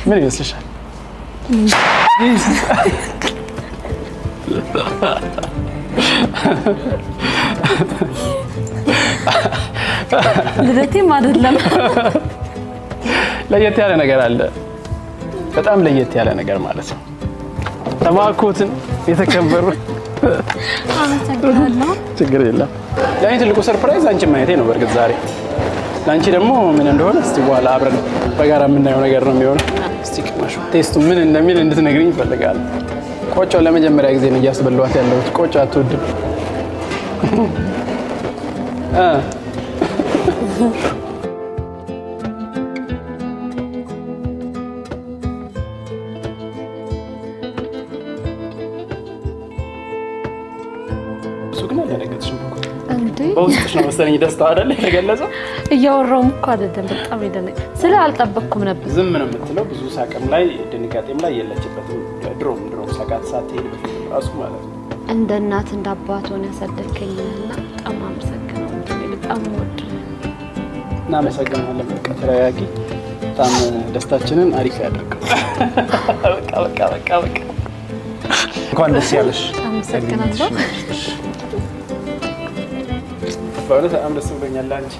ምን ይመስልሻል? ልደቴም አይደለም ለየት ያለ ነገር አለ በጣም ለየት ያለ ነገር ማለት ነው ተማኮትን የተከበሩ አመሰግናለሁ ችግር የለም ለኔ ትልቁ ሰርፕራይዝ አንቺ ማየቴ ነው በርግጥ ዛሬ ላንቺ ደግሞ ምን እንደሆነ እስቲ በኋላ አብረን በጋራ የምናየው ነገር ነው የሚሆነው እስቲ ቅማሹ ቴስቱ ምን እንደሚል እንድትነግሪኝ ይፈልጋል ቆጮ ለመጀመሪያ ጊዜ ነው ያስበላዋት ያለው ቆጮ አትወድም በውስጥሽ ነው መሰለኝ ደስታው አይደል የተገለጸው እያወራሁም እኮ አይደለም በጣም ይደነቅ ስለ አልጠበቅኩም ነበር ዝም ነው የምትለው ብዙ ሳቅም ላይ ድንጋጤም ላይ የለችበትም ድሮም ሳቃት ሳትሄድ በፊት ራሱ ማለት ነው እንደ እናት እንደ አባት ሆነ ያሳደከኝና በጣም አመሰግናለሁ በጣም ወድ እና መሰግናለሁ በቃ ተረጋጊ በጣም ደስታችንን አሪፍ ያድርገው በቃ እንኳን ደስ ያለሽ አመሰግናለሁ በእውነት በጣም ደስ ብሎኛል አንቺ